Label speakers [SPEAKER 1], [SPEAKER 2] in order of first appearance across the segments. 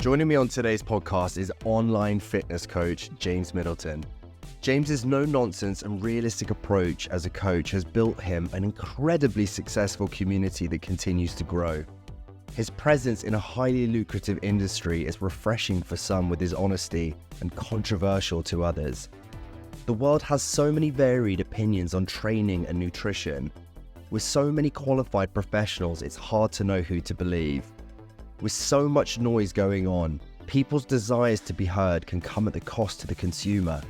[SPEAKER 1] Joining me on today's podcast is online fitness coach James Middleton. James's no-nonsense and realistic approach as a coach has built him an incredibly successful community that continues to grow. His presence in a highly lucrative industry is refreshing for some with his honesty and controversial to others. The world has so many varied opinions on training and nutrition. With so many qualified professionals, it's hard to know who to believe. With so much noise going on, people's desires to be heard can come at the cost to the consumer.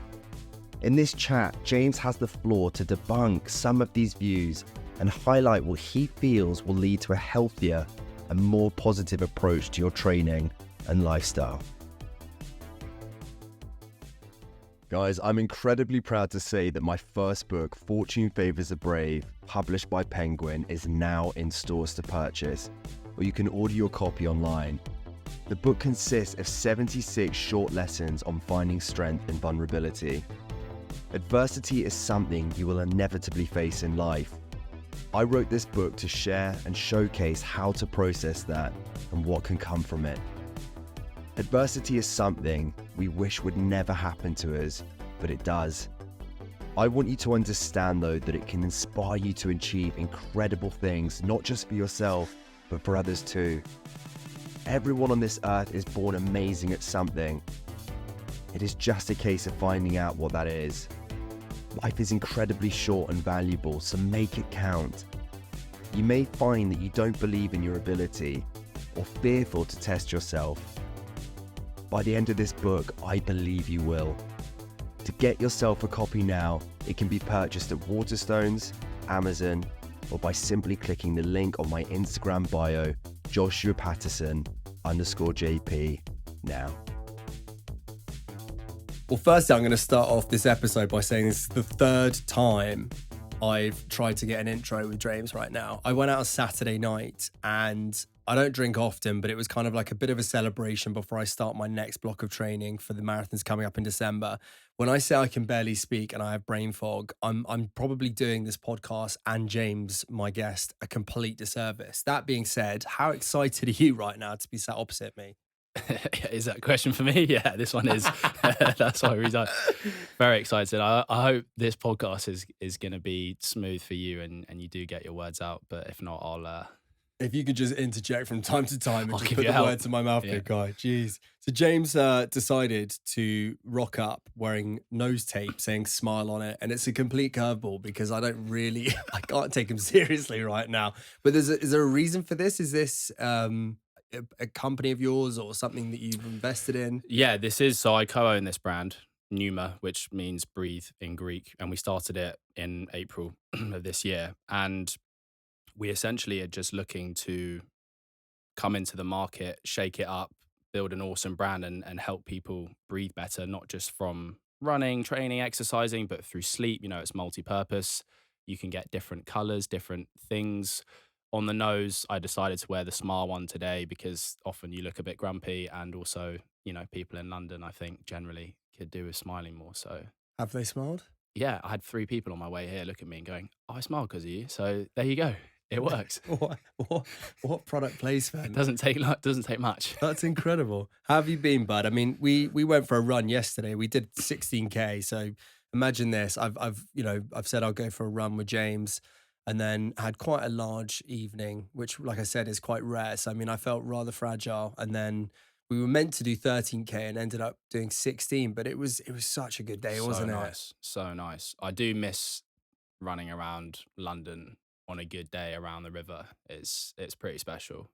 [SPEAKER 1] In this chat, James has the floor to debunk some of these views and highlight what he feels will lead to a healthier and more positive approach to your training and lifestyle. Guys, I'm incredibly proud to say that my first book, Fortune Favours the Brave, published by Penguin, is now in stores to purchase, or you can order your copy online. The book consists of 76 short lessons on finding strength in vulnerability. Adversity is something you will inevitably face in life. I wrote this book to share and showcase how to process that and what can come from it. Adversity is something we wish would never happen to us, but it does. I want you to understand, though, that it can inspire you to achieve incredible things, not just for yourself, but for others too. Everyone on this earth is born amazing at something. It is just a case of finding out what that is. Life is incredibly short and valuable, so make it count. You may find that you don't believe in your ability or fearful to test yourself. By the end of this book, I believe you will. To get yourself a copy now, it can be purchased at Waterstones, Amazon, or by simply clicking the link on my Instagram bio, Joshua_Patterson_JP now.
[SPEAKER 2] Well, firstly, I'm going to start off this episode by saying this is the third time I've tried to get an intro with James right now. I went out on Saturday night and I don't drink often, but it was kind of like a bit of a celebration before I start my next block of training for the marathons coming up in December. When I say I can barely speak and I have brain fog, I'm probably doing this podcast and James, my guest, a complete disservice. That being said, how excited are you right now to be sat opposite me?
[SPEAKER 3] Is that a question for me? Yeah, this one is. That's why we're very excited. I hope this podcast is going to be smooth for you and you do get your words out. But if not, I'll...
[SPEAKER 2] If you could just interject from time to time and
[SPEAKER 3] I'll
[SPEAKER 2] just
[SPEAKER 3] give
[SPEAKER 2] put
[SPEAKER 3] you
[SPEAKER 2] the
[SPEAKER 3] help.
[SPEAKER 2] words in my mouth, big guy. Jeez. So James decided to rock up wearing nose tape saying smile on it. And it's a complete curveball because I can't take him seriously right now. But is there a reason for this? Is this a company of yours or something that you've invested in?
[SPEAKER 3] Yeah, this is. So I co-own this brand, Pneuma, which means breathe in Greek. And we started it in April of this year. And we essentially are just looking to come into the market, shake it up, build an awesome brand and help people breathe better, not just from running, training, exercising, but through sleep. You know, it's multi-purpose. You can get different colors, different things. On the nose, I decided to wear the smile one today because often you look a bit grumpy and also, you know, people in London, I think, generally could do with smiling more. So
[SPEAKER 2] Have they smiled?
[SPEAKER 3] yeah, I had 3 people on my way here look at me and going, "Oh, I smile because of you." So there you go. It works.
[SPEAKER 2] What product placement?
[SPEAKER 3] It doesn't take much.
[SPEAKER 2] That's incredible. How have you been, bud? I mean, we went for a run yesterday. We did 16K. So imagine this. I've said I'll go for a run with James and then had quite a large evening, which, like I said, is quite rare. So, I mean, I felt rather fragile. And then we were meant to do 13K and ended up doing 16, but it was such a good day, wasn't it?
[SPEAKER 3] So nice. I do miss running around London on a good day around the river. It's pretty special.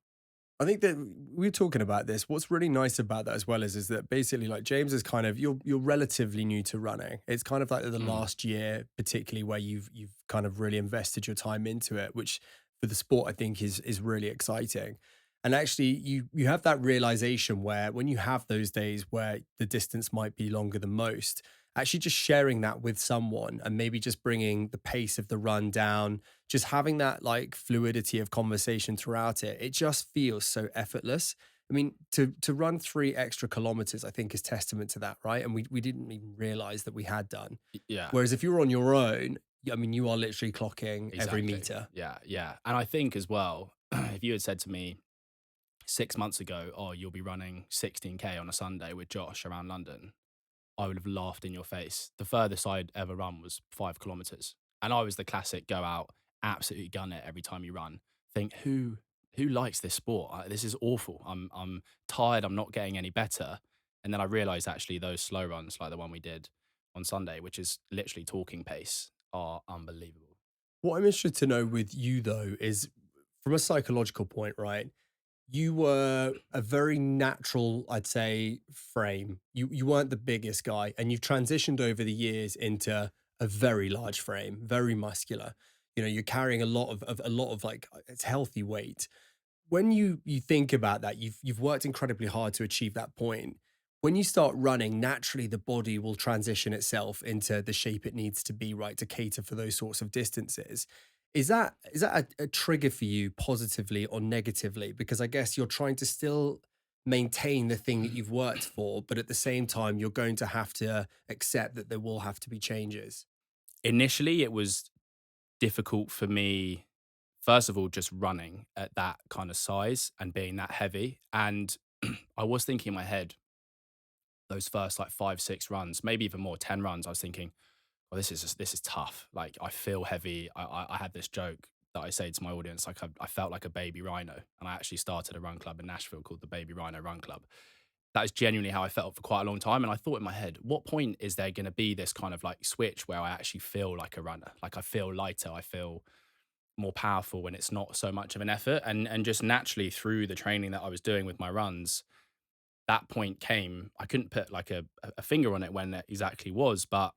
[SPEAKER 2] I think that we were talking about this. What's really nice about that as well is that basically, like, James is kind of you're relatively new to running. It's kind of like the last year, particularly where you've kind of really invested your time into it, which for the sport I think is really exciting. And actually, you have that realization where when you have those days where the distance might be longer than most, actually just sharing that with someone and maybe just bringing the pace of the run down, just having that like fluidity of conversation throughout it, it just feels so effortless. I mean, to run 3 extra kilometers, I think is testament to that, right? And we didn't even realize that we had done.
[SPEAKER 3] Yeah.
[SPEAKER 2] Whereas if you're on your own, I mean, you are literally clocking every meter.
[SPEAKER 3] Yeah. And I think as well, if you had said to me 6 months ago, oh, you'll be running 16K on a Sunday with Josh around London, I would have laughed in your face. The furthest I'd ever run was 5 kilometers. And I was the classic go out, absolutely gun it every time you run. Think who likes this sport? This is awful. I'm tired. I'm not getting any better. And then I realized actually those slow runs like the one we did on Sunday, which is literally talking pace, are unbelievable.
[SPEAKER 2] What I'm interested to know with you though is from a psychological point, right? You were a very natural, I'd say, frame. You weren't the biggest guy, and you've transitioned over the years into a very large frame, very muscular. You know, you're carrying a lot of like it's healthy weight. When you think about that, you've worked incredibly hard to achieve that point. When you start running, naturally the body will transition itself into the shape it needs to be, right, to cater for those sorts of distances. Is that a trigger for you positively or negatively? Because I guess you're trying to still maintain the thing that you've worked for, but at the same time, you're going to have to accept that there will have to be changes.
[SPEAKER 3] Initially, it was difficult for me, first of all, just running at that kind of size and being that heavy. And I was thinking in my head, those first like 5, 6 runs, maybe even more, 10 runs, I was thinking, well, this is tough. Like I feel heavy. I had this joke that I say to my audience, like I felt like a baby rhino, and I actually started a run club in Nashville called the Baby Rhino Run Club. That is genuinely how I felt for quite a long time, and I thought in my head, what point is there going to be this kind of like switch where I actually feel like a runner, like I feel lighter, I feel more powerful when it's not so much of an effort, and just naturally through the training that I was doing with my runs, that point came. I couldn't put like a finger on it when it exactly was, but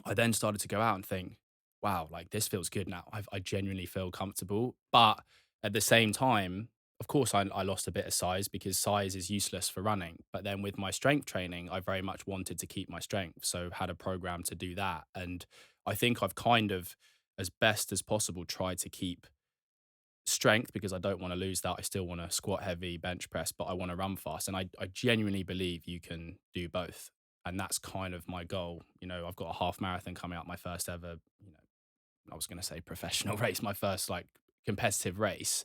[SPEAKER 3] I then started to go out and think, wow, like this feels good now. I genuinely feel comfortable. But at the same time, of course, I lost a bit of size because size is useless for running. But then with my strength training, I very much wanted to keep my strength. So had a program to do that. And I think I've kind of, as best as possible, tried to keep strength because I don't want to lose that. I still want to squat heavy, bench press, but I want to run fast. And I genuinely believe you can do both. And that's kind of my goal. You know, I've got a half marathon coming up, my first ever, you know, I was going to say professional race, my first like competitive race.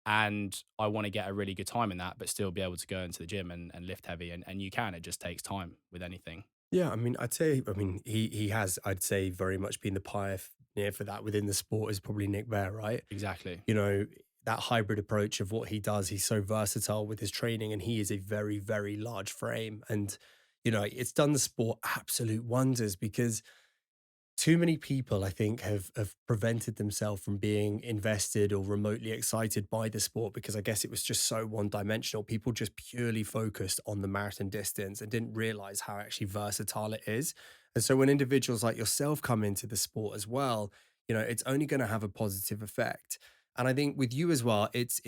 [SPEAKER 3] And I want to get a really good time in that, but still be able to go into the gym and lift heavy. And you can, it just takes time with anything.
[SPEAKER 2] Yeah, I mean, he has, I'd say, very much been the pioneer for that within the sport is probably Nick Bear, right?
[SPEAKER 3] Exactly.
[SPEAKER 2] You know, that hybrid approach of what he does, he's so versatile with his training and he is a very, very large frame. And, you know, it's done the sport absolute wonders because too many people, I think, have prevented themselves from being invested or remotely excited by the sport because I guess it was just so one dimensional. People just purely focused on the marathon distance and didn't realize how actually versatile it is. And so when individuals like yourself come into the sport as well, you know, it's only going to have a positive effect. And I think with you as well, it's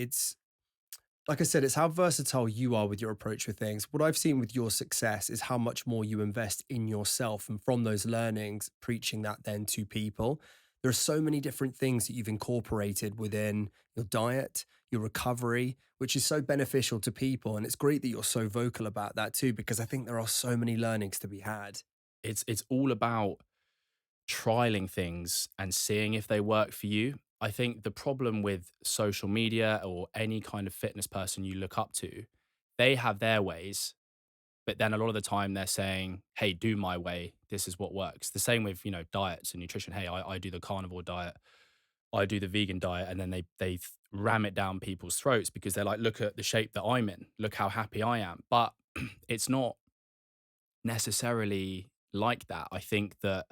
[SPEAKER 2] like I said, it's how versatile you are with your approach with things. What I've seen with your success is how much more you invest in yourself and from those learnings, preaching that then to people. There are so many different things that you've incorporated within your diet, your recovery, which is so beneficial to people. And it's great that you're so vocal about that too, because I think there are so many learnings to be had.
[SPEAKER 3] It's all about trialing things and seeing if they work for you. I think the problem with social media or any kind of fitness person you look up to, they have their ways, but then a lot of the time they're saying, hey, do my way. This is what works. The same with, you know, diets and nutrition. Hey, I do the carnivore diet. I do the vegan diet. And then they ram it down people's throats because they're like, look at the shape that I'm in. Look how happy I am. But it's not necessarily like that. I think that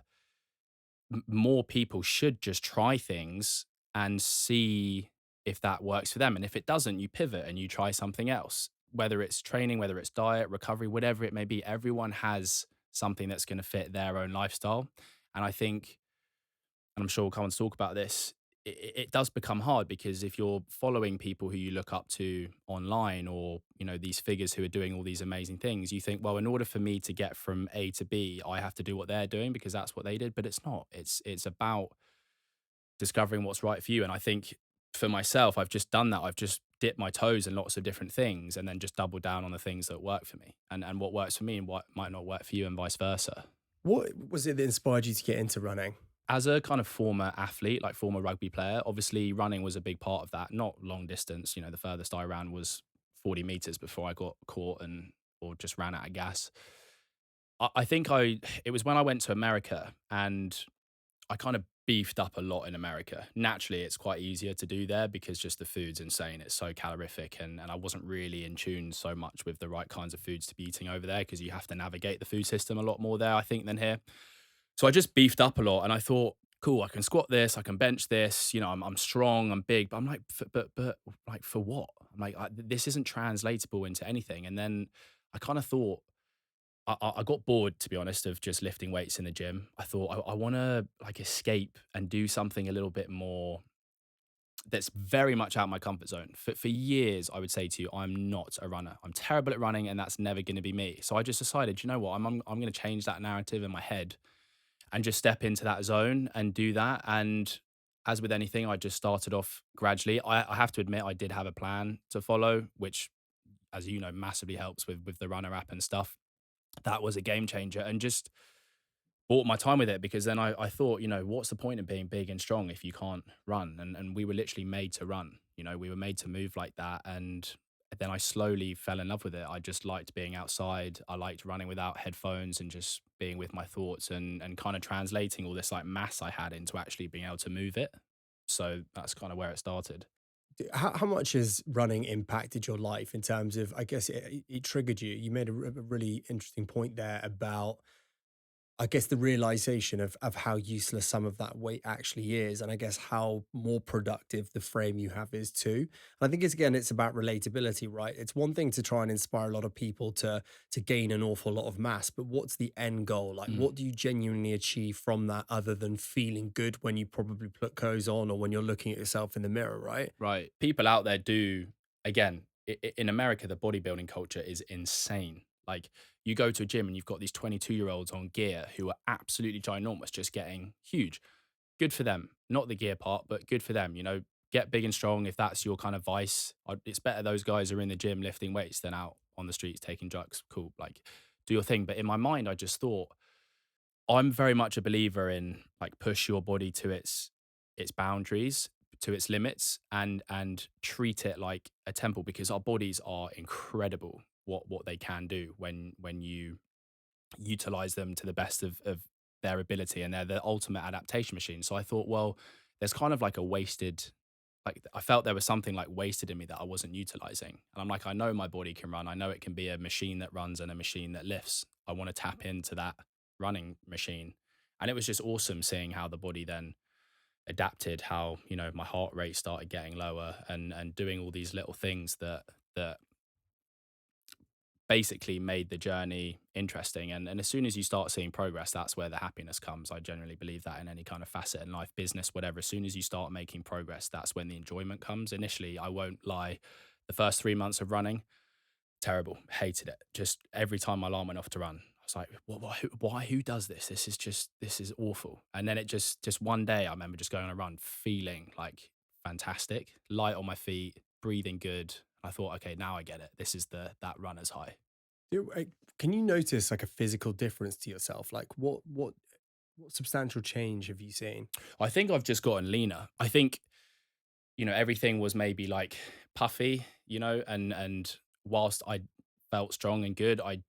[SPEAKER 3] more people should just try things and see if that works for them. And if it doesn't, you pivot and you try something else, whether it's training, whether it's diet, recovery, whatever it may be. Everyone has something that's going to fit their own lifestyle. And I think, and I'm sure we'll come and talk about this, it does become hard because if you're following people who you look up to online or, you know, these figures who are doing all these amazing things, you think, well, in order for me to get from A to B, I have to do what they're doing because that's what they did. But it's not. It's about discovering what's right for you. And I think for myself, I've just done that. I've just dipped my toes in lots of different things and then just doubled down on the things that work for me and what works for me and what might not work for you and vice versa.
[SPEAKER 2] What was it that inspired you to get into running?
[SPEAKER 3] As a kind of former athlete, like former rugby player, obviously running was a big part of that. Not long distance, you know, the furthest I ran was 40 meters before I got caught and or just ran out of gas. I think it was when I went to America and I kind of beefed up a lot in America. Naturally, it's quite easier to do there because just the food's insane. It's so calorific, and I wasn't really in tune so much with the right kinds of foods to be eating over there because you have to navigate the food system a lot more there, I think, than here. So I just beefed up a lot, and I thought, cool, I can squat this, I can bench this. I'm strong, I'm big, but I'm like, but like for what? I'm like, this isn't translatable into anything. And then I kind of thought I got bored, to be honest, of just lifting weights in the gym. I thought I want to like escape and do something a little bit more that's very much out of my comfort zone. For years, I would say to you, I'm not a runner. I'm terrible at running, and that's never going to be me. So I just decided, you know what, I'm going to change that narrative in my head and just step into that zone and do that. And as with anything, I just started off gradually. I have to admit, I did have a plan to follow, which, as you know, massively helps with the runner app and stuff. That was a game changer, and just bought my time with it because then I thought, what's the point of being big and strong if you can't run? And we were literally made to run. We were made to move like that. And then I slowly fell in love with it. I just liked being outside. I liked running without headphones and just being with my thoughts and kind of translating all this like mass I had into actually being able to move it. So that's kind of where it started.
[SPEAKER 2] How much has running impacted your life in terms of, I guess it triggered you? You made a really interesting point there about, I guess, the realization of how useless some of that weight actually is, and I guess how more productive the frame you have is too. And I think it's about relatability, right? It's one thing to try and inspire a lot of people to gain an awful lot of mass, but what's the end goal? Like,
[SPEAKER 3] Mm.
[SPEAKER 2] what do you genuinely achieve from that other than feeling good when you probably put clothes on or when you're looking at yourself in the mirror, right?
[SPEAKER 3] Right. People out there do, again, in America, the bodybuilding culture is insane. Like, you go to a gym and you've got these 22-year-olds on gear who are absolutely ginormous, just getting huge. Good for them. Not the gear part, but good for them. Get big and strong if that's your kind of vice. It's better those guys are in the gym lifting weights than out on the streets taking drugs. Cool. Like, do your thing. But in my mind, I just thought, I'm very much a believer in like push your body to its boundaries, to its limits, and treat it like a temple because our bodies are incredible what they can do when you utilize them to the best of their ability, and they're the ultimate adaptation machine. So I thought, well, there's kind of like a wasted, like I felt there was something like wasted in me that I wasn't utilizing. And I'm like, I know my body can run. I know it can be a machine that runs and a machine that lifts. I want to tap into that running machine. And it was just awesome seeing how the body then adapted, how, my heart rate started getting lower and doing all these little things that basically made the journey interesting. And as soon as you start seeing progress, that's where the happiness comes. I generally believe that in any kind of facet in life, business, whatever. As soon as you start making progress, that's when the enjoyment comes. Initially, I won't lie, the first 3 months of running, terrible, hated it. Just every time my alarm went off to run, I was like, why, who does this? This is awful. And then it just one day, I remember just going on a run, feeling like fantastic, light on my feet, breathing good. I thought, okay, now I get it. This is that runner's high.
[SPEAKER 2] Can you notice like a physical difference to yourself? Like what substantial change have you seen?
[SPEAKER 3] I think I've just gotten leaner. I think, everything was maybe like puffy, and whilst I felt strong and good, I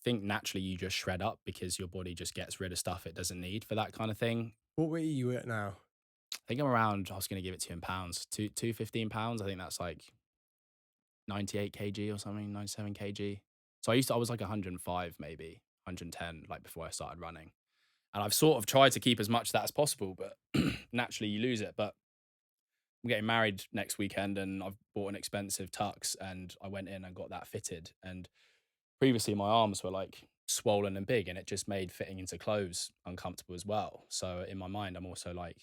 [SPEAKER 3] think naturally you just shred up because your body just gets rid of stuff it doesn't need for that kind of thing.
[SPEAKER 2] What weight are you at now?
[SPEAKER 3] I think I'm around, I was going to give it to you in pounds, 215 pounds. I think that's like 98 kg or something, 97 kg. So I was like 105, maybe 110, like before I started running. And I've sort of tried to keep as much of that as possible, but naturally you lose it. But I'm getting married next weekend and I've bought an expensive tux and I went in and got that fitted. And previously my arms were like swollen and big and it just made fitting into clothes uncomfortable as well. So in my mind, I'm also like,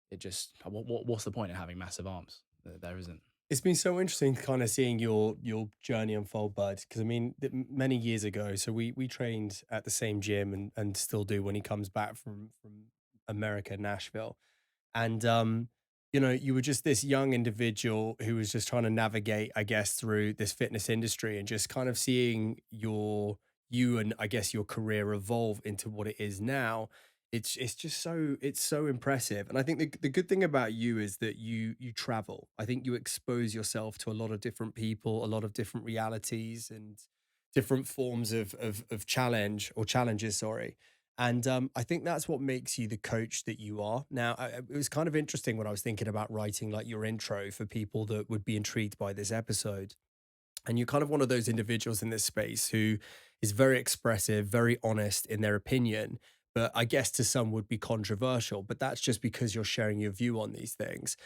[SPEAKER 3] what's the point in having massive arms? There isn't.
[SPEAKER 2] It's been so interesting kind of seeing your journey unfold, bud. Because I mean, many years ago, so we trained at the same gym and still do when he comes back from America, Nashville. And you were just this young individual who was just trying to navigate, I guess, through this fitness industry and just kind of seeing you and I guess your career evolve into what it is now. It's just so impressive. And I think the good thing about you is that you travel. I think you expose yourself to a lot of different people, a lot of different realities and different forms of challenge or challenges, sorry. And I think that's what makes you the coach that you are. Now, it was kind of interesting when I was thinking about writing like your intro for people that would be intrigued by this episode. And you're kind of one of those individuals in this space who is very expressive, very honest in their opinion, but I guess to some would be controversial. But that's just because you're sharing your view on these things.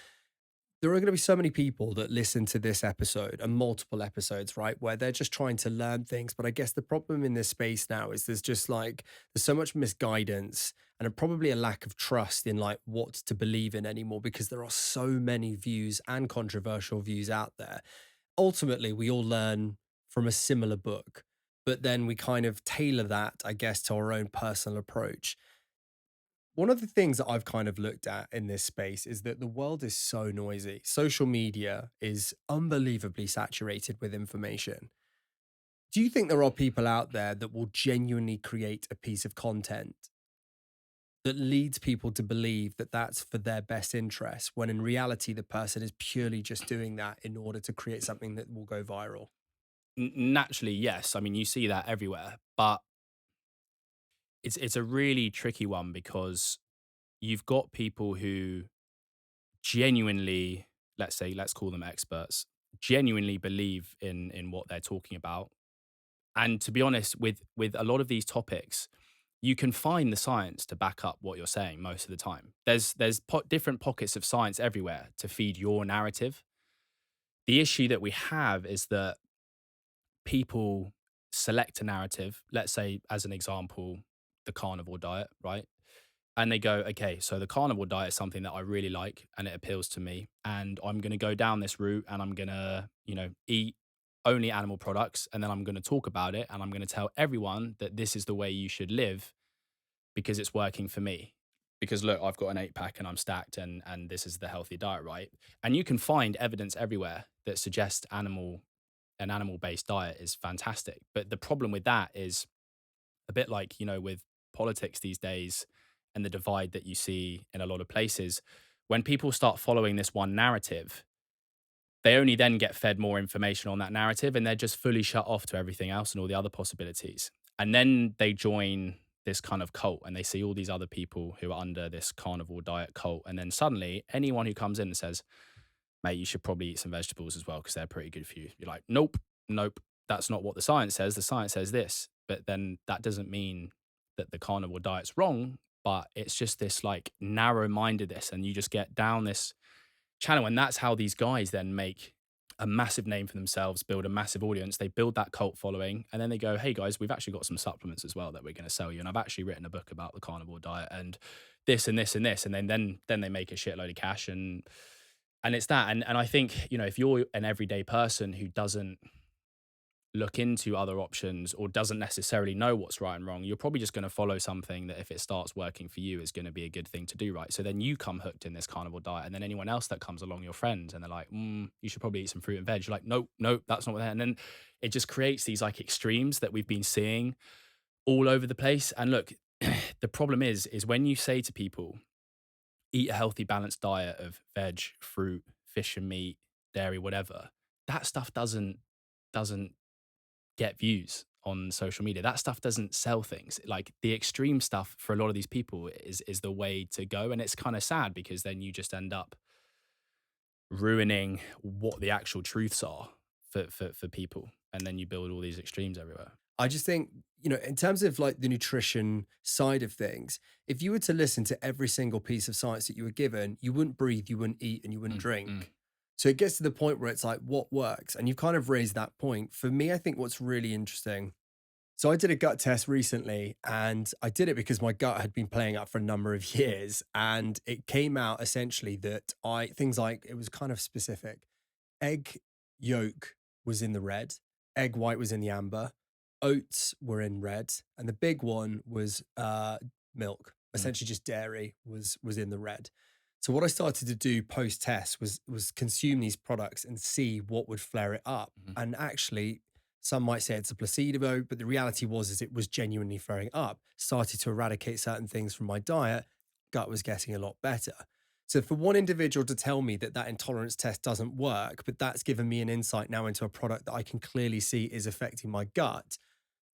[SPEAKER 2] There are going to be so many people that listen to this episode and multiple episodes, right? Where they're just trying to learn things. But I guess the problem in this space now is there's so much misguidance and probably a lack of trust in like what to believe in anymore because there are so many views and controversial views out there. Ultimately, we all learn from a similar book, but then we kind of tailor that, I guess, to our own personal approach. One of the things that I've kind of looked at in this space is that the world is so noisy. Social media is unbelievably saturated with information. Do you think there are people out there that will genuinely create a piece of content that leads people to believe that that's for their best interest, when in reality, the person is purely just doing that in order to create something that will go viral?
[SPEAKER 3] Naturally, yes. I mean, you see that everywhere, but it's a really tricky one because you've got people who genuinely, let's call them experts, genuinely believe in what they're talking about. And to be honest, with a lot of these topics, you can find the science to back up what you're saying most of the time. There's different pockets of science everywhere to feed your narrative. The issue that we have is that people select a narrative, let's say, as an example, the carnivore diet, right? And they go, okay, so the carnivore diet is something that I really like and it appeals to me. And I'm going to go down this route and I'm going to, eat only animal products. And then I'm going to talk about it and I'm going to tell everyone that this is the way you should live because it's working for me. Because look, I've got an 8 pack and I'm stacked and this is the healthy diet, right? And you can find evidence everywhere that suggests an animal-based diet is fantastic. But the problem with that is a bit like, with politics these days and the divide that you see in a lot of places, when people start following this one narrative, they only then get fed more information on that narrative and they're just fully shut off to everything else and all the other possibilities. And then they join this kind of cult and they see all these other people who are under this carnivore diet cult. And then suddenly anyone who comes in and says, mate, you should probably eat some vegetables as well because they're pretty good for you. You're like, nope, nope, that's not what the science says. The science says this. But then that doesn't mean that the carnivore diet's wrong, but it's just this like narrow mindedness. And you just get down this channel. And that's how these guys then make a massive name for themselves, build a massive audience. They build that cult following. And then they go, hey guys, we've actually got some supplements as well that we're going to sell you. And I've actually written a book about the carnivore diet and this and this and this. And then they make a shitload of cash and it's that. And I think, if you're an everyday person who doesn't look into other options or doesn't necessarily know what's right and wrong, you're probably just going to follow something that if it starts working for you is going to be a good thing to do, right? So then you come hooked in this carnivore diet and then anyone else that comes along, your friends, and they're like, you should probably eat some fruit and veg. You're like, nope, that's not what they're. And then it just creates these like extremes that we've been seeing all over the place. And look, the problem is when you say to people, eat a healthy, balanced diet of veg, fruit, fish and meat, dairy, whatever, that stuff doesn't get views on social media. That stuff doesn't sell things. Like the extreme stuff for a lot of these people is the way to go. And it's kind of sad because then you just end up ruining what the actual truths are for people. And then you build all these extremes everywhere.
[SPEAKER 2] I just think, in terms of like the nutrition side of things, if you were to listen to every single piece of science that you were given, you wouldn't breathe, you wouldn't eat, and you wouldn't drink. So it gets to the point where it's like, what works? And you've kind of raised that point. For me, I think what's really interesting. So I did a gut test recently and I did it because my gut had been playing up for a number of years. And it came out essentially that things like, it was kind of specific. Egg yolk was in the red, egg white was in the amber, oats were in red, and the big one was milk. Essentially, just dairy was in the red. So what I started to do post test was consume these products and see what would flare it up. And actually, Some might say it's a placebo, but the reality is it was genuinely flaring up. Started to eradicate certain things from my diet, gut was getting a lot better. So for one individual to tell me that that intolerance test doesn't work, but that's given me an insight now into a product that I can clearly see is affecting my gut,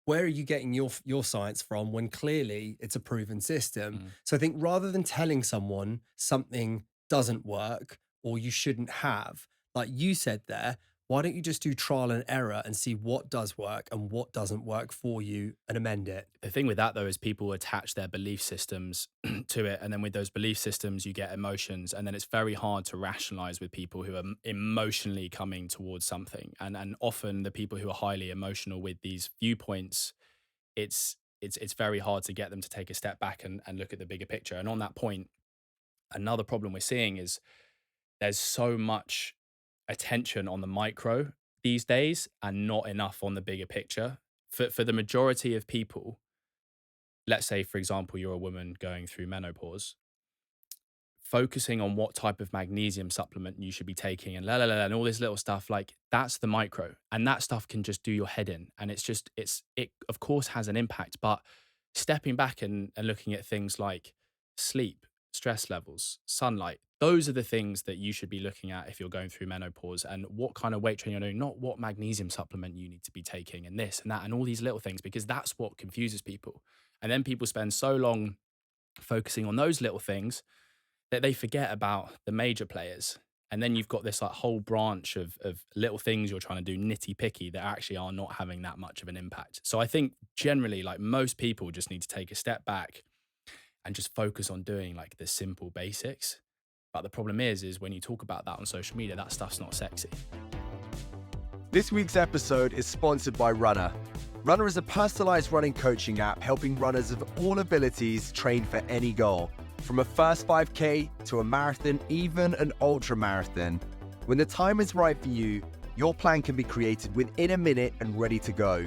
[SPEAKER 2] where are you getting your science from when clearly it's a proven system?
[SPEAKER 3] Mm.
[SPEAKER 2] So I think rather than telling someone something doesn't work or you shouldn't have, like you said there, why don't you just do trial and error and see what does work and what doesn't work for you and amend it?
[SPEAKER 3] The thing with that though is people attach their belief systems to it, and then with those belief systems you get emotions, and then it's very hard to rationalize with people who are emotionally coming towards something, and often the people who are highly emotional with these viewpoints, it's very hard to get them to take a step back and look at the bigger picture. And on that point, another problem we're seeing is there's so much attention on the micro these days and not enough on the bigger picture. For the majority of people, let's say, for example, you're a woman going through menopause, focusing on what type of magnesium supplement you should be taking and and all this little stuff, like that's the micro. And that stuff can just do your head in. And it of course has an impact, but stepping back and looking at things like sleep, stress levels, sunlight, those are the things that you should be looking at if you're going through menopause, and what kind of weight training you're doing, not what magnesium supplement you need to be taking and this and that and all these little things, because that's what confuses people. And then people spend so long focusing on those little things that they forget about the major players. And then you've got this like whole branch of little things you're trying to do nitty picky that actually are not having that much of an impact. So I think generally, like most people just need to take a step back and just focus on doing like the simple basics. But the problem is when you talk about that on social media, that stuff's not sexy.
[SPEAKER 1] This week's episode is sponsored by Runner. Runner is a personalized running coaching app helping runners of all abilities train for any goal. From a first 5K to a marathon, even an ultra marathon. When the time is right for you, your plan can be created within a minute and ready to go.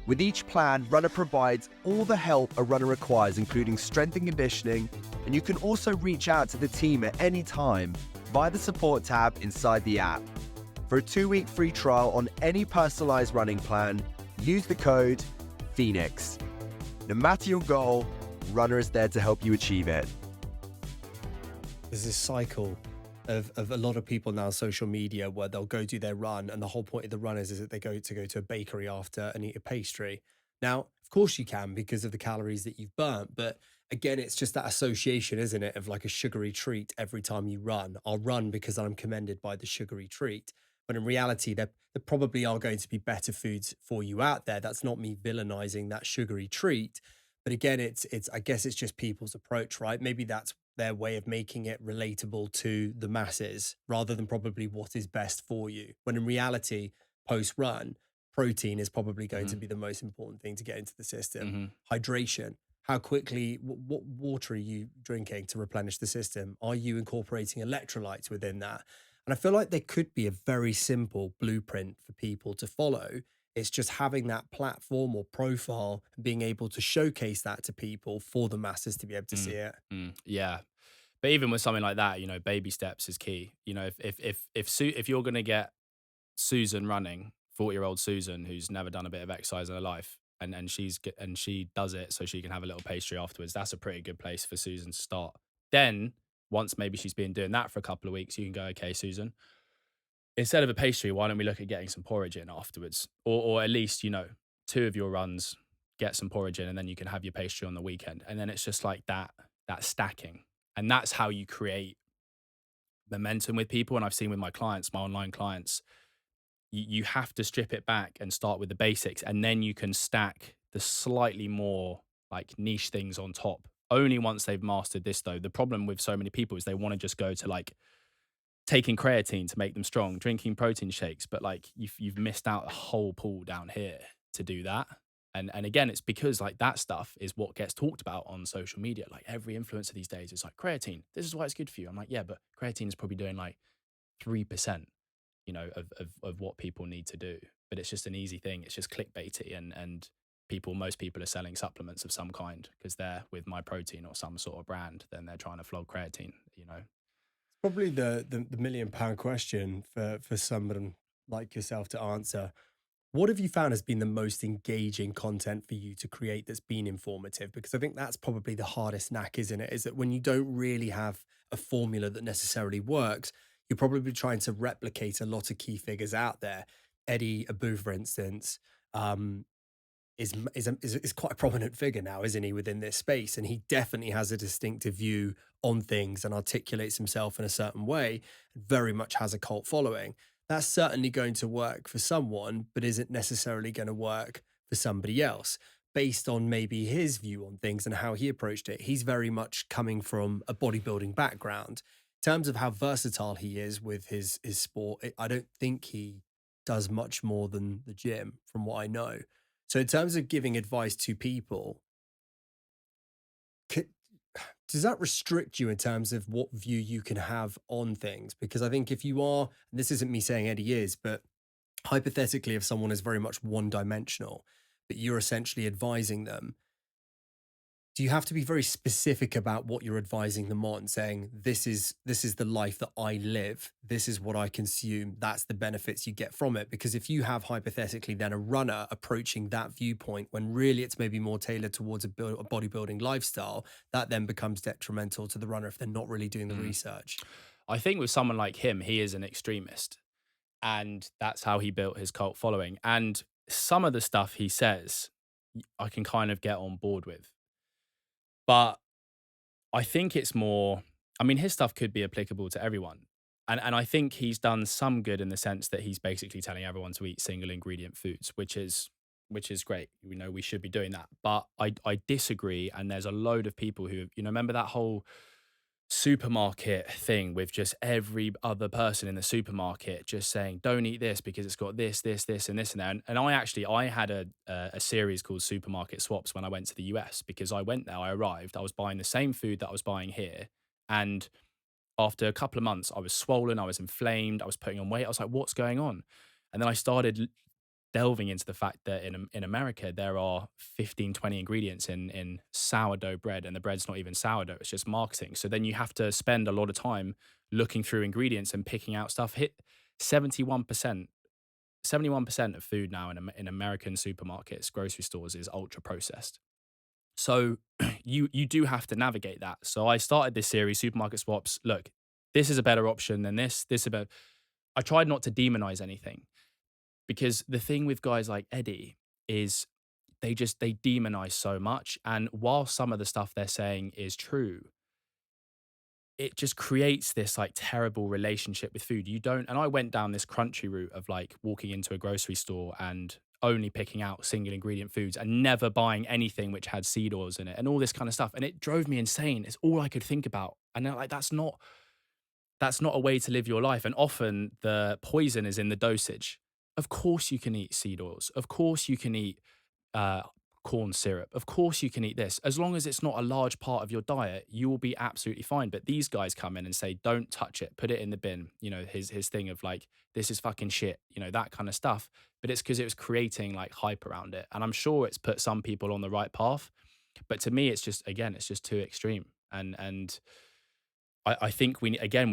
[SPEAKER 1] With each plan, Runner provides all the help a runner requires, including strength and conditioning, and you can also reach out to the team at any time via the support tab inside the app. For a 2-week free trial on any personalized running plan, use the code PHOENIX. No matter your goal, Runner is there to help you achieve it.
[SPEAKER 2] There's this cycle of a lot of people now on social media where they'll go do their run, and the whole point of the run is that they go to a bakery after and eat a pastry. Now, of course you can because of the calories that you've burnt, but again, it's just that association, isn't it, of like a sugary treat every time you run. I'll run because I'm commended by the sugary treat. But in reality, there probably are going to be better foods for you out there. That's not me villainizing that sugary treat. But again, it's I guess it's just people's approach, right? Maybe that's their way of making it relatable to the masses rather than probably what is best for you. When in reality, post run, protein is probably going to
[SPEAKER 3] Mm-hmm.
[SPEAKER 2] be the most important thing to get into the system.
[SPEAKER 3] Mm-hmm.
[SPEAKER 2] Hydration. How quickly, what water are you drinking to replenish the system? Are you incorporating electrolytes within that? And I feel like there could be a very simple blueprint for people to follow. It's just having that platform or profile and being able to showcase that to people for the masses to be able to see it.
[SPEAKER 3] Yeah. But even with something like that, baby steps is key. If you're going to get Susan running, 40-year-old Susan, who's never done a bit of exercise in her life, and she does it so she can have a little pastry afterwards, that's a pretty good place for Susan to start. Then once maybe she's been doing that for a couple of weeks, you can go, okay, Susan, instead of a pastry, why don't we look at getting some porridge in afterwards? Or at least, 2 of your runs, get some porridge in, and then you can have your pastry on the weekend. And then it's just like that stacking. And that's how you create momentum with people. And I've seen with my clients, my online clients, you have to strip it back and start with the basics. And then you can stack the slightly more like niche things on top. Only once they've mastered this though. The problem with so many people is they want to just go to like taking creatine to make them strong, drinking protein shakes, but like you've missed out a whole pool down here to do that. And again, it's because like that stuff is what gets talked about on social media. Like every influencer these days is like creatine. This is why it's good for you. I'm like, yeah, but creatine is probably doing like 3%, of what people need to do. But it's just an easy thing. It's just clickbaity, and most people are selling supplements of some kind because they're with My Protein or some sort of brand. Then they're trying to flog creatine.
[SPEAKER 2] Probably the £1 million question for someone like yourself to answer. What have you found has been the most engaging content for you to create that's been informative? Because I think that's probably the hardest knack, isn't it? Is that when you don't really have a formula that necessarily works, you're probably trying to replicate a lot of key figures out there. Eddie Abu, for instance, um, is quite a prominent figure now, isn't he, within this space? And he definitely has a distinctive view on things and articulates himself in a certain way, very much has a cult following. That's certainly going to work for someone, but isn't necessarily going to work for somebody else based on maybe his view on things and how he approached it. He's very much coming from a bodybuilding background. In terms of how versatile he is with his sport, I don't think he does much more than the gym, from what I know. So in terms of giving advice to people, c- does that restrict you in terms of what view you can have on things? Because I think if you are, and this isn't me saying Eddie is, but hypothetically, if someone is very much one dimensional, but you're essentially advising them, do you have to be very specific about what you're advising them on, saying this is the life that I live, this is what I consume, that's the benefits you get from it? Because if you have hypothetically then a runner approaching that viewpoint when really it's maybe more tailored towards a bodybuilding lifestyle, that then becomes detrimental to the runner if they're not really doing the
[SPEAKER 3] Mm.
[SPEAKER 2] research.
[SPEAKER 3] I think with someone like him, he is an extremist, and that's how he built his cult following. And some of the stuff he says, I can kind of get on board with. But I think it's more, I mean, his stuff could be applicable to everyone. And I think he's done some good in the sense that he's basically telling everyone to eat single ingredient foods, which is great. We know we should be doing that. But I disagree. And there's a load of people who, remember that whole supermarket thing with just every other person in the supermarket just saying, don't eat this because it's got this, and this and that. And I had a series called Supermarket Swaps when I went to the US, because I went there, I arrived, I was buying the same food that I was buying here. And after a couple of months, I was swollen, I was inflamed, I was putting on weight. I was like, what's going on? And then I started delving into the fact that in America, there are 15, 20 ingredients in sourdough bread, and the bread's not even sourdough, it's just marketing. So then you have to spend a lot of time looking through ingredients and picking out stuff. Hit 71%, 71% of food now in American supermarkets, grocery stores, is ultra processed. So you do have to navigate that. So I started this series, Supermarket Swaps. Look, this is a better option than this about. I tried not to demonize anything, because the thing with guys like Eddie is they demonize so much. And while some of the stuff they're saying is true, it just creates this like terrible relationship with food. You don't, and I went down this crunchy route of like walking into a grocery store and only picking out single ingredient foods and never buying anything which had seed oils in it and all this kind of stuff. And it drove me insane. It's all I could think about. And I'm like, that's not a way to live your life. And often the poison is in the dosage. Of course you can eat seed oils. Of course you can eat uh, corn syrup. Of course you can eat this. As long as it's not a large part of your diet, you will be absolutely fine. But these guys come in and say, don't touch it, put it in the bin. His thing of like, this is fucking shit, that kind of stuff. But it's because it was creating like hype around it. And I'm sure it's put some people on the right path. But to me, it's just too extreme. And I think we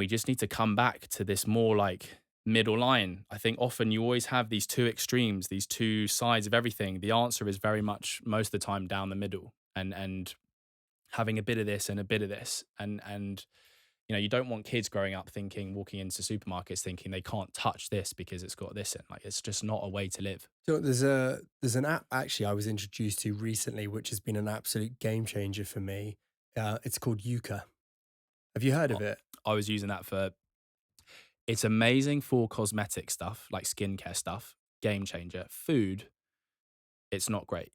[SPEAKER 3] just need to come back to this more like middle line. I think often you always have these two extremes, these two sides of everything. The answer is very much most of the time down the middle, and having a bit of this and a bit of this. And you don't want kids growing up walking into supermarkets thinking they can't touch this because it's got this in. Like, it's just not a way to live.
[SPEAKER 2] So there's an app actually I was introduced to recently, which has been an absolute game changer for me. It's called Yuka. Have you heard of it?
[SPEAKER 3] I was using that for, it's amazing for cosmetic stuff, like skincare stuff, game changer. Food, it's not great,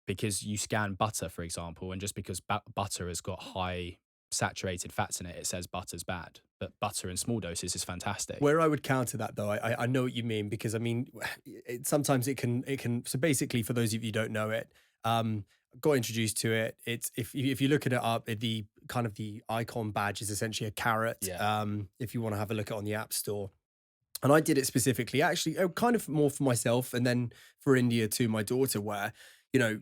[SPEAKER 3] because you scan butter, for example, and just because butter has got high saturated fats in it, it says butter's bad. But butter in small doses is fantastic.
[SPEAKER 2] Where I would counter that though, I know what you mean, because I mean, sometimes it can. So basically, for those of you who don't know it, got introduced to it. It's if you look at it up, the kind of the icon badge is essentially a carrot.
[SPEAKER 3] Yeah.
[SPEAKER 2] If you want to have a look at it on the App Store. And I did it specifically, actually, kind of more for myself, and then for India too, my daughter, where, you know,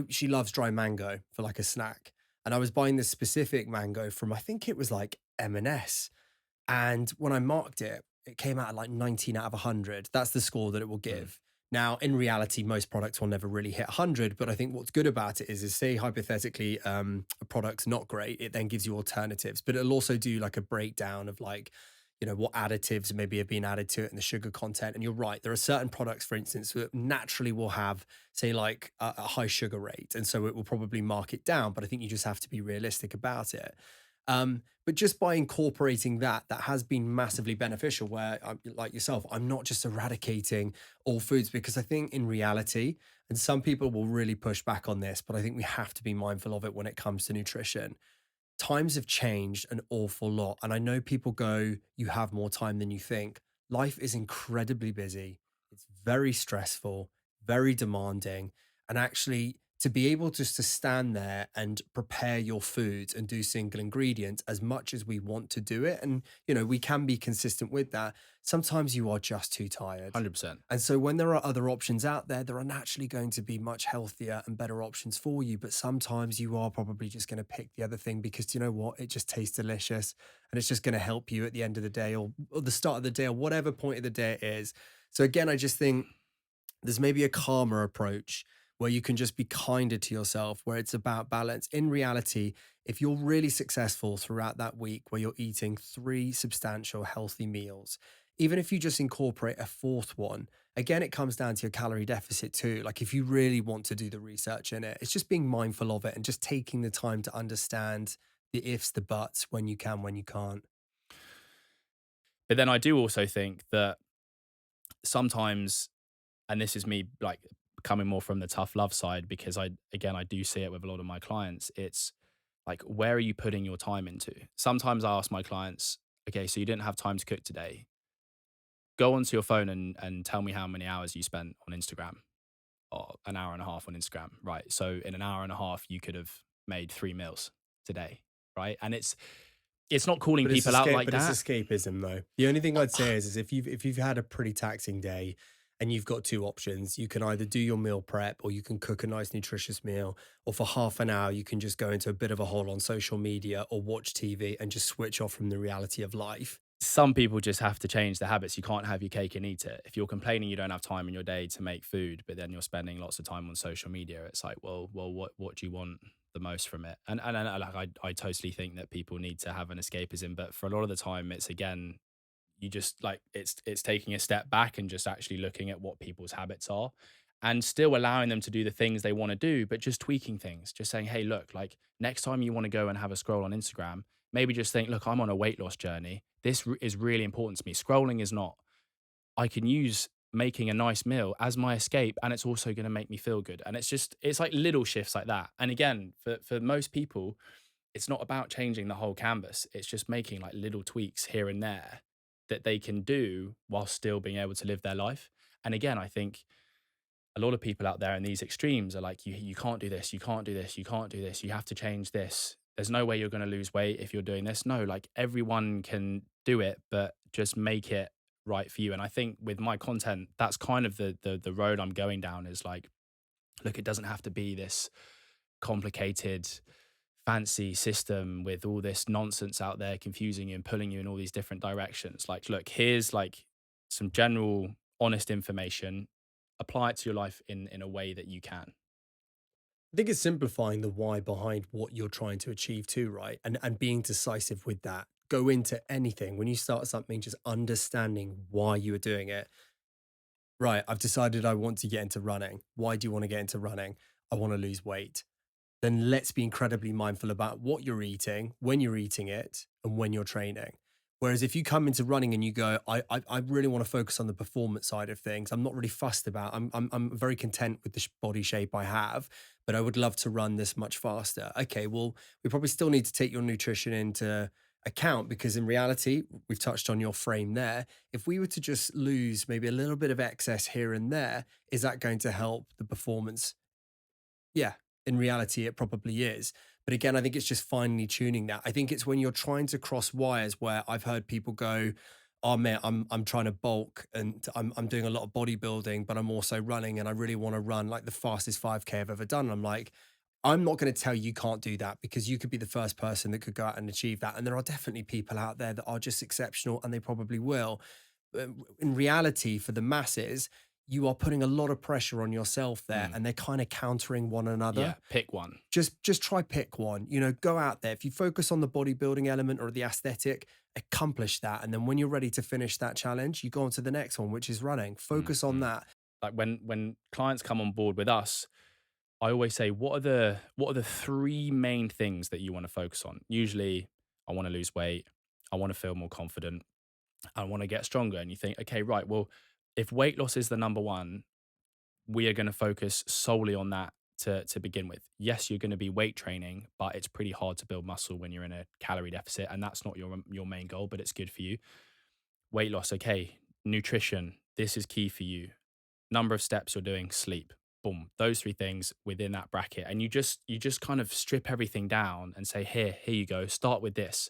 [SPEAKER 2] she loves dry mango for like a snack. And I was buying this specific mango from, I think it was like M&S. And when I marked it, it came out at like 19 out of 100. That's the score that it will
[SPEAKER 3] Mm.
[SPEAKER 2] give. Now, in reality, most products will never really hit 100, but I think what's good about it is say hypothetically a product's not great, it then gives you alternatives, but it'll also do like a breakdown of like, you know, what additives maybe have been added to it and the sugar content. And you're right, there are certain products, for instance, that naturally will have, say, like a high sugar rate, and so it will probably mark it down. But I think you just have to be realistic about it. But just by incorporating that, that has been massively beneficial. Where I'm like yourself, I'm not just eradicating all foods, because I think in reality, and some people will really push back on this, but I think we have to be mindful of it when it comes to nutrition. Times have changed an awful lot. And I know people go, you have more time than you think. Life is incredibly busy. It's very stressful, very demanding. And actually, to be able just to stand there and prepare your foods and do single ingredients as much as we want to do it, and you know, we can be consistent with that, sometimes you are just too tired.
[SPEAKER 3] 100%.
[SPEAKER 2] And so when there are other options out there, there are naturally going to be much healthier and better options for you. But sometimes you are probably just going to pick the other thing because, you know what, it just tastes delicious and it's just going to help you at the end of the day, or the start of the day, or whatever point of the day it is. So again, I just think there's maybe a calmer approach where you can just be kinder to yourself, where it's about balance. In reality, if you're really successful throughout that week where you're eating 3 substantial healthy meals, even if you just incorporate a fourth one, again, it comes down to your calorie deficit too. Like if you really want to do the research in it, it's just being mindful of it and just taking the time to understand the ifs, the buts, when you can, when you can't.
[SPEAKER 3] But then I do also think that sometimes, and this is me like coming more from the tough love side, because I do see it with a lot of my clients. It's like, where are you putting your time into? Sometimes I ask my clients, okay, so you didn't have time to cook today. Go onto your phone and tell me how many hours you spent on Instagram, or an hour and a half on Instagram. Right. So in an hour and a half, you could have made 3 meals today. Right. And it's not calling
[SPEAKER 2] But it's
[SPEAKER 3] people out
[SPEAKER 2] escape,
[SPEAKER 3] like
[SPEAKER 2] but it's
[SPEAKER 3] that.
[SPEAKER 2] escapism though. The only thing I'd say is if you've had a pretty taxing day and you've got two options, you can either do your meal prep or you can cook a nice nutritious meal, or for half an hour you can just go into a bit of a hole on social media or watch TV and just switch off from the reality of life.
[SPEAKER 3] Some people just have to change their habits. You can't have your cake and eat it. If you're complaining you don't have time in your day to make food, but then you're spending lots of time on social media, it's like, well, what do you want the most from it? And like I totally think that people need to have an escapism, but for a lot of the time, it's again, you just like it's taking a step back and just actually looking at what people's habits are, and still allowing them to do the things they want to do, but just tweaking things, just saying, hey, look, like next time you want to go and have a scroll on Instagram, maybe just think, look, I'm on a weight loss journey, this is really important to me, scrolling is not. I can use making a nice meal as my escape, and it's also going to make me feel good. And it's like little shifts like that. And again, for most people, it's not about changing the whole canvas. It's just making like little tweaks here and there that they can do while still being able to live their life. And again, I think a lot of people out there in these extremes are like, you can't do this, you can't do this, you can't do this, you have to change this. There's no way you're going to lose weight if you're doing this. No, like everyone can do it, but just make it right for you. And I think with my content, that's kind of the road I'm going down, is like, look, it doesn't have to be this complicated fancy system with all this nonsense out there confusing you and pulling you in all these different directions. Like, look, here's like some general honest information, apply it to your life in a way that you can.
[SPEAKER 2] I think it's simplifying the why behind what you're trying to achieve too, right? And being decisive with that. Go into anything. When you start something, just understanding why you are doing it. Right, I've decided I want to get into running. Why do you want to get into running? I want to lose weight. Then let's be incredibly mindful about what you're eating, when you're eating it, and when you're training. Whereas if you come into running and you go, I really want to focus on the performance side of things. I'm not really fussed about. I'm very content with the body shape I have, but I would love to run this much faster. Okay, well, we probably still need to take your nutrition into account, because in reality, we've touched on your frame there. If we were to just lose maybe a little bit of excess here and there, is that going to help the performance? Yeah, in reality, it probably is. But again, I think it's just finely tuning that. I think it's when you're trying to cross wires where I've heard people go, "Oh man, I'm trying to bulk and I'm doing a lot of bodybuilding, but I'm also running and I really want to run like the fastest 5K I've ever done." And I'm like, I'm not going to tell you can't do that, because you could be the first person that could go out and achieve that. And there are definitely people out there that are just exceptional and they probably will. In reality, for the masses, you are putting a lot of pressure on yourself there, and they're kind of countering one another.
[SPEAKER 3] Yeah, pick one.
[SPEAKER 2] Just try pick one. Go out there. If you focus on the bodybuilding element or the aesthetic, accomplish that. And then when you're ready to finish that challenge, you go on to the next one, which is running. Focus on that.
[SPEAKER 3] Like when clients come on board with us, I always say, what are the three main things that you want to focus on? Usually, I want to lose weight, I want to feel more confident, I want to get stronger. And you think, okay, right, well, if weight loss is the number one, we are going to focus solely on that to begin with. Yes, you're going to be weight training, but it's pretty hard to build muscle when you're in a calorie deficit, and that's not your main goal, but it's good for you. Weight loss, okay. Nutrition, this is key for you. Number of steps you're doing, sleep. Boom. Those three things within that bracket. And you just kind of strip everything down and say, here you go. Start with this.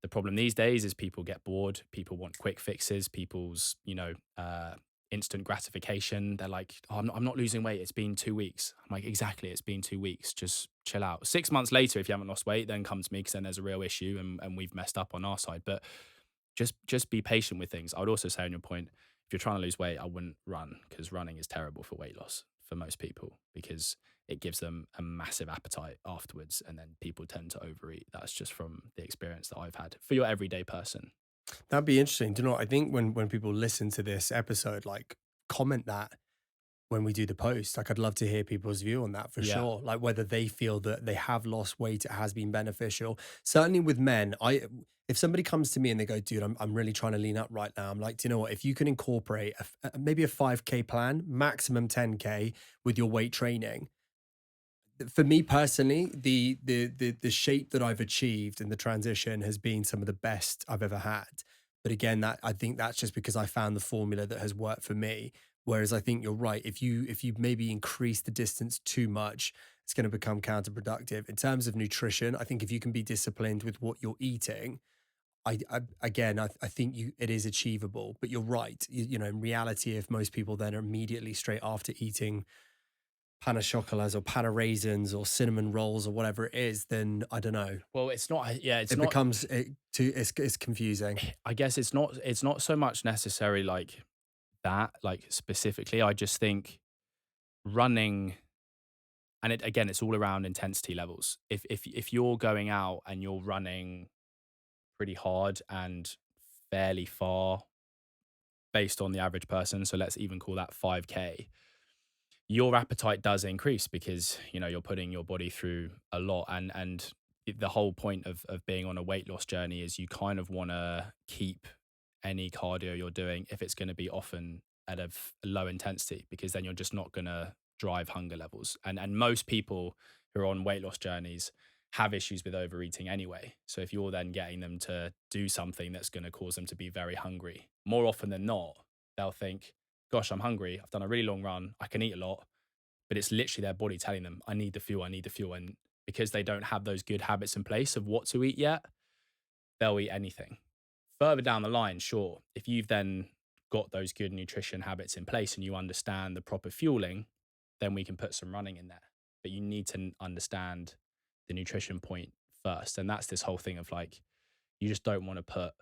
[SPEAKER 3] The problem these days is people get bored. People want quick fixes. People's, instant gratification. They're like, oh, I'm not losing weight. It's been 2 weeks. I'm like, exactly. It's been 2 weeks. Just chill out. 6 months later, if you haven't lost weight, then come to me, because then there's a real issue and we've messed up on our side. But just be patient with things. I would also say on your point, if you're trying to lose weight, I wouldn't run, because running is terrible for weight loss for most people, because it gives them a massive appetite afterwards, and then people tend to overeat. That's just from the experience that I've had. For your everyday person,
[SPEAKER 2] That'd be interesting. Do you know what? I think when people listen to this episode, like, comment that when we do the post. Like, I'd love to hear people's view on that for
[SPEAKER 3] Yeah.
[SPEAKER 2] sure. Like, whether they feel that they have lost weight, it has been beneficial. Certainly with men, if somebody comes to me and they go, dude, I'm really trying to lean up right now. I'm like, do you know what? If you can incorporate maybe a 5K plan, maximum 10K with your weight training. For me personally, the shape that I've achieved in the transition has been some of the best I've ever had. But again, that I think that's just because I found the formula that has worked for me. Whereas I think you're right. If you maybe increase the distance too much, it's going to become counterproductive. In terms of nutrition, I think if you can be disciplined with what you're eating, I think it is achievable. But you're right. In reality, if most people then are immediately straight after eating pan of chocolats or pan of raisins or cinnamon rolls or whatever it is, then I don't know.
[SPEAKER 3] well, it's not. Yeah, it's
[SPEAKER 2] It
[SPEAKER 3] not.
[SPEAKER 2] becomes it's confusing.
[SPEAKER 3] I guess it's not. It's not so much necessarily like that. Like specifically, I just think running, and it's all around intensity levels. If you're going out and you're running pretty hard and fairly far based on the average person, so let's even call that 5K, your appetite does increase, because you're putting your body through a lot, and the whole point of being on a weight loss journey is you kind of want to keep any cardio you're doing, if it's going to be often at a low intensity, because then you're just not going to drive hunger levels, and most people who are on weight loss journeys have issues with overeating anyway. So if you're then getting them to do something that's going to cause them to be very hungry, more often than not, they'll think, gosh, I'm hungry. I've done a really long run. I can eat a lot, but it's literally their body telling them, I need the fuel. I need the fuel. And because they don't have those good habits in place of what to eat yet, they'll eat anything. Further down the line, sure, if you've then got those good nutrition habits in place and you understand the proper fueling, then we can put some running in there. But you need to understand the nutrition point first. And that's this whole thing of like, you just don't want to put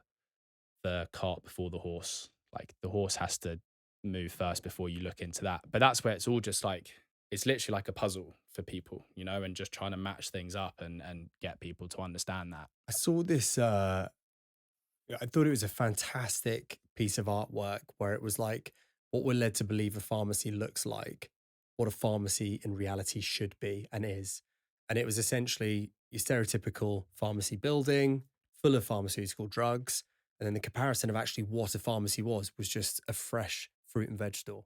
[SPEAKER 3] the cart before the horse. Like, the horse has to move first before you look into that. But that's where it's all just like, it's literally like a puzzle for people, and just trying to match things up and get people to understand that.
[SPEAKER 2] I saw this. I thought it was a fantastic piece of artwork where it was like what we're led to believe a pharmacy looks like, what a pharmacy in reality should be and is. And it was essentially your stereotypical pharmacy building full of pharmaceutical drugs. And then the comparison of actually what a pharmacy was just a fresh fruit and veg store.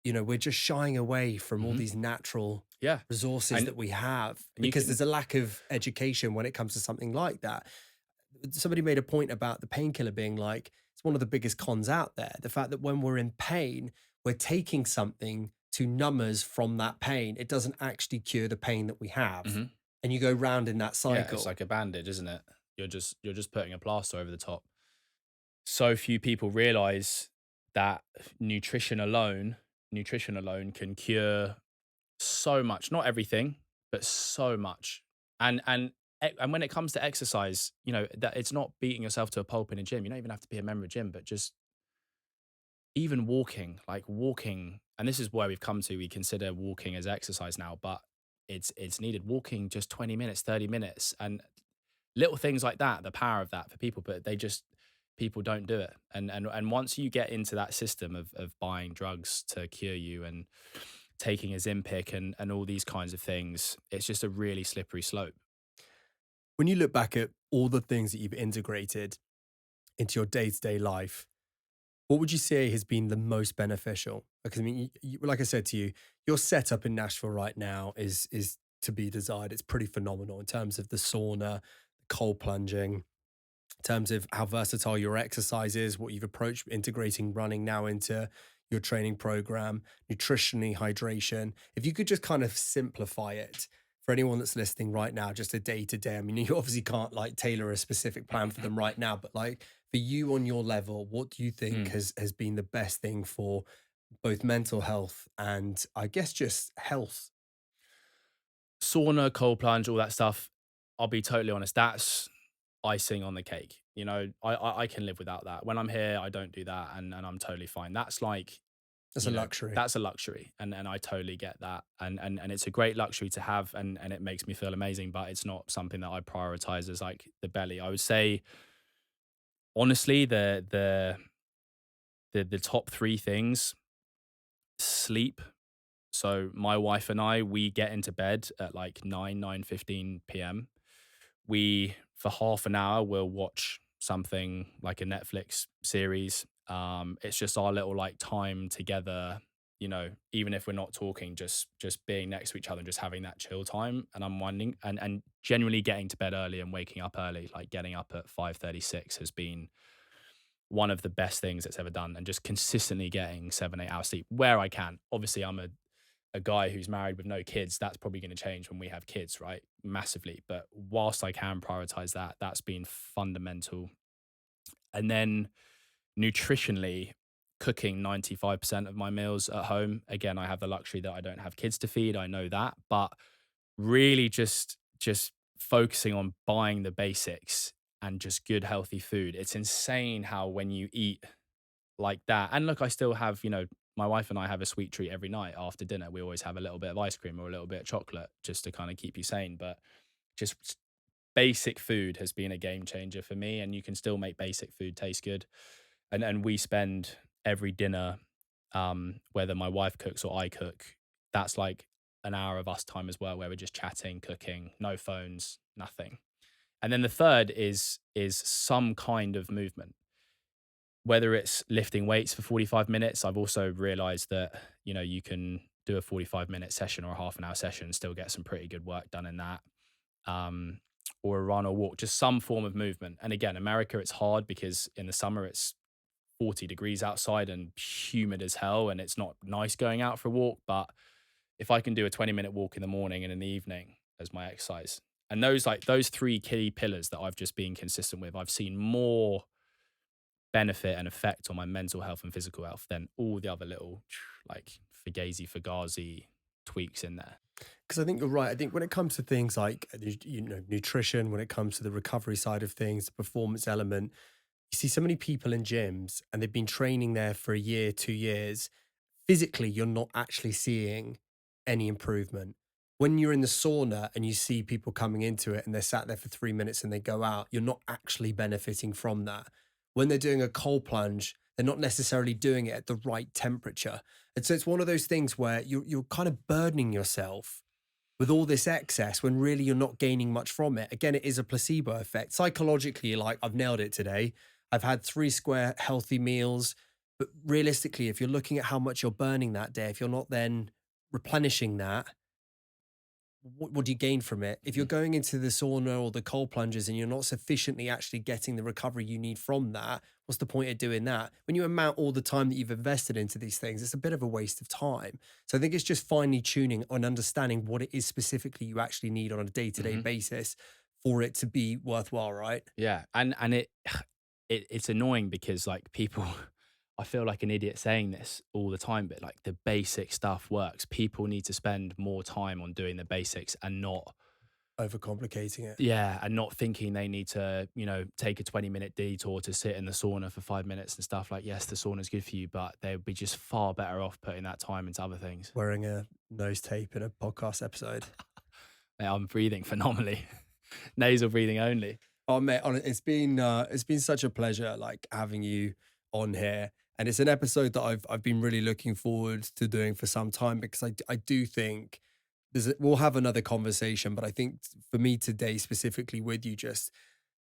[SPEAKER 2] We're just shying away from all
[SPEAKER 3] Mhm.
[SPEAKER 2] these natural
[SPEAKER 3] Yeah.
[SPEAKER 2] resources
[SPEAKER 3] And-
[SPEAKER 2] that we have
[SPEAKER 3] and you
[SPEAKER 2] because
[SPEAKER 3] can-
[SPEAKER 2] there's a lack of education when it comes to something like that. Somebody made a point about the painkiller being like, it's one of the biggest cons out there. The fact that when we're in pain, we're taking something to numb us from that pain. It doesn't actually cure the pain that we have.
[SPEAKER 3] Mhm.
[SPEAKER 2] And you go round in that
[SPEAKER 3] Yeah,
[SPEAKER 2] cycle.
[SPEAKER 3] it's like a bandage, isn't it? You're just putting a plaster over the top. So few people realize that nutrition alone can cure so much, not everything, but so much. And when it comes to exercise, that it's not beating yourself to a pulp in a gym. You don't even have to be a member of a gym, but just even walking, like walking, and this is where we've come to, we consider walking as exercise now, but it's needed. Walking just 20 minutes, 30 minutes, and little things like that, the power of that for people, but they just people don't do it. And once you get into that system of buying drugs to cure you and taking a Zimpic and all these kinds of things, it's just a really slippery slope.
[SPEAKER 2] When you look back at all the things that you've integrated into your day-to-day life, what would you say has been the most beneficial? Because I mean, like I said to you, your setup in Nashville right now is to be desired. It's pretty phenomenal in terms of the sauna, cold plunging, in terms of how versatile your exercise is, what you've approached integrating running now into your training program, nutritionally, hydration. If you could just kind of simplify it for anyone that's listening right now, just a day to day. I mean, you obviously can't like tailor a specific plan for them right now, but like for you on your level, what do you think
[SPEAKER 3] Mm.
[SPEAKER 2] has been the best thing for both mental health and I guess just health?
[SPEAKER 3] Sauna, cold plunge, all that stuff. I'll be totally honest. That's icing on the cake. I can live without that. When I'm here, I don't do that, and I'm totally fine. That's like,
[SPEAKER 2] That's a luxury.
[SPEAKER 3] that's a luxury, and I totally get that, and it's a great luxury to have, and it makes me feel amazing. But it's not something that I prioritize as like the belly. I would say honestly, the top three things: sleep. So my wife and I, we get into bed at like 9:15 p.m. We, for half an hour, will watch something like a Netflix series. It's just our little like time together, even if we're not talking, just being next to each other and just having that chill time and unwinding and genuinely getting to bed early and waking up early, like getting up at 5:36 has been one of the best things it's ever done, and just consistently getting 7, 8 hours sleep where I can. Obviously, I'm a guy who's married with no kids. That's probably going to change when we have kids, right? Massively. But whilst I can prioritize that, that's been fundamental. And then nutritionally, cooking 95% of my meals at home. Again, I have the luxury that I don't have kids to feed. I know that, but really just focusing on buying the basics and just good healthy food. It's insane how when you eat like that. And look, I still have, my wife and I have a sweet treat every night after dinner. We always have a little bit of ice cream or a little bit of chocolate just to kind of keep you sane. But just basic food has been a game changer for me. And you can still make basic food taste good. And we spend every dinner, whether my wife cooks or I cook, that's like an hour of us time as well, where we're just chatting, cooking, no phones, nothing. And then the third is some kind of movement, whether it's lifting weights for 45 minutes. I've also realized that, you can do a 45-minute session or a half an hour session and still get some pretty good work done in that. Um, or a run or walk, just some form of movement. And again, America, it's hard because in the summer it's 40 degrees outside and humid as hell, and it's not nice going out for a walk. But if I can do a 20-minute walk in the morning and in the evening as my exercise, and those three key pillars that I've just been consistent with, I've seen more benefit and effect on my mental health and physical health than all the other little like fugazi tweaks in there.
[SPEAKER 2] Because I think you're right. I think when it comes to things like nutrition, when it comes to the recovery side of things, the performance element, you see so many people in gyms and they've been training there for a year, 2 years. Physically, you're not actually seeing any improvement. When you're in the sauna and you see people coming into it and they're sat there for 3 minutes and they go out, you're not actually benefiting from that. When they're doing a cold plunge, they're not necessarily doing it at the right temperature. And so it's one of those things where you're kind of burdening yourself with all this excess when really you're not gaining much from it. Again, it is a placebo effect. Psychologically, you're like, I've nailed it today. I've had 3 square healthy meals. But realistically, if you're looking at how much you're burning that day, if you're not then replenishing that, what do you gain from it? If you're
[SPEAKER 3] Mhm.
[SPEAKER 2] going into the sauna or the cold plunges and you're not sufficiently actually getting the recovery you need from that, what's the point of doing that? When you amount all the time that you've invested into these things, it's a bit of a waste of time. So I think it's just finely tuning and understanding what it is specifically you actually need on a day-to-day
[SPEAKER 3] Mhm.
[SPEAKER 2] basis for it to be worthwhile, right?
[SPEAKER 3] Yeah, and it's annoying because like people, I feel like an idiot saying this all the time, but like the basic stuff works. People need to spend more time on doing the basics and not
[SPEAKER 2] overcomplicating it.
[SPEAKER 3] Yeah, and not thinking they need to, take a 20-minute detour to sit in the sauna for 5 minutes and stuff. Like, yes, the sauna's good for you, but they would be just far better off putting that time into other things.
[SPEAKER 2] Wearing a nose tape in a podcast episode.
[SPEAKER 3] Mate, I'm breathing phenomenally. Nasal breathing only.
[SPEAKER 2] Oh, mate, it's been such a pleasure like having you on here. And it's an episode that I've been really looking forward to doing for some time, because I do think we'll have another conversation, but I think for me today, specifically with you, just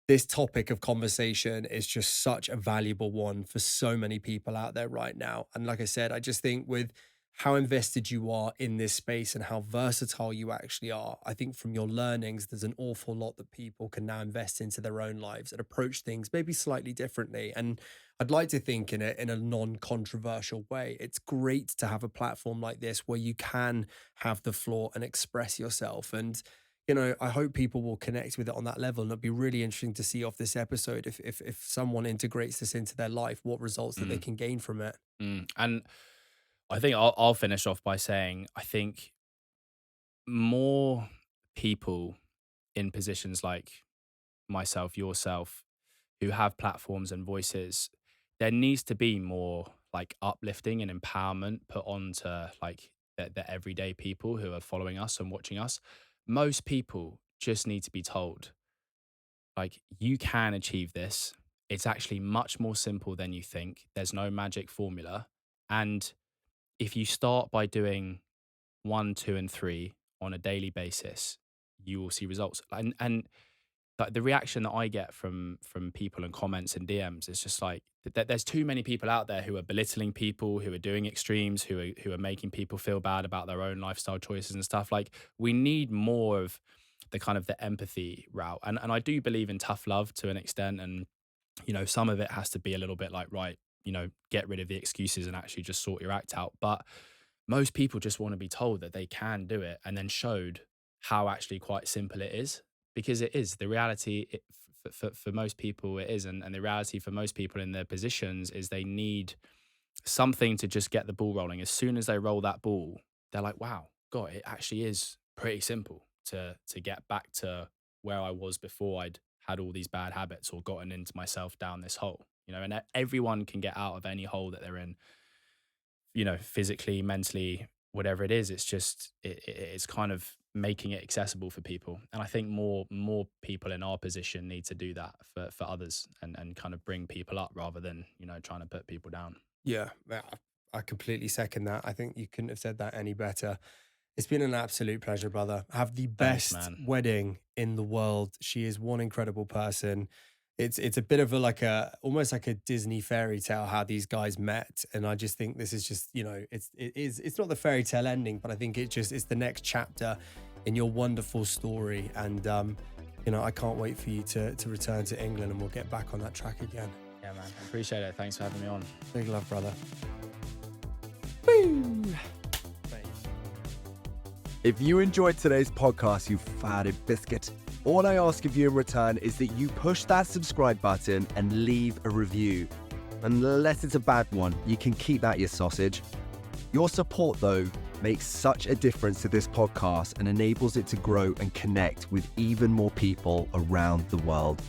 [SPEAKER 2] this topic of conversation is just such a valuable one for so many people out there right now. And like I said, I just think with how invested you are in this space and how versatile you actually are, I think from your learnings, there's an awful lot that people can now invest into their own lives and approach things maybe slightly differently. And I'd like to think in a non-controversial way. It's great to have a platform like this where you can have the floor and express yourself. And I hope people will connect with it on that level. And it'll be really interesting to see off this episode if someone integrates this into their life, what results that they can gain from it.
[SPEAKER 3] And I think I'll finish off by saying, I think more people in positions like myself, yourself, who have platforms and voices, there needs to be more like uplifting and empowerment put onto like the everyday people who are following us and watching us. Most people just need to be told, like, you can achieve this. It's actually much more simple than you think. There's no magic formula. And if you start by doing 1, 2, and 3 on a daily basis, you will see results. And like the reaction that I get from people and comments and DMs is just like there's too many people out there who are belittling people, who are doing extremes, who are making people feel bad about their own lifestyle choices and stuff. Like, we need more of the kind of the empathy route. And I do believe in tough love to an extent. And, some of it has to be a little bit like, right, get rid of the excuses and actually just sort your act out. But most people just want to be told that they can do it and then showed how actually quite simple it is, because it is. The reality for most people it is. And the reality for most people in their positions is they need something to just get the ball rolling. As soon as they roll that ball, they're like, wow, God, it actually is pretty simple to get back to where I was before I'd had all these bad habits or gotten into myself down this hole. And everyone can get out of any hole that they're in, physically, mentally, whatever it is. It's just, it's kind of making it accessible for people. And I think more people in our position need to do that for others and kind of bring people up rather than, trying to put people down.
[SPEAKER 2] Yeah, I completely second that. I think you couldn't have said that any better. It's been an absolute pleasure, brother. Have the best wedding in the world. She is one incredible person. It's a bit of almost like a Disney fairy tale how these guys met, and I just think this is just it's not the fairy tale ending, but I think it's the next chapter in your wonderful story, and I can't wait for you to return to England and we'll get back on that track again.
[SPEAKER 3] Yeah, man, I appreciate it. Thanks for having me on.
[SPEAKER 2] Big love, brother.
[SPEAKER 1] Woo! If you enjoyed today's podcast, you fatted biscuit, all I ask of you in return is that you push that subscribe button and leave a review. Unless it's a bad one, you can keep that, you sausage. Your support, though, makes such a difference to this podcast and enables it to grow and connect with even more people around the world.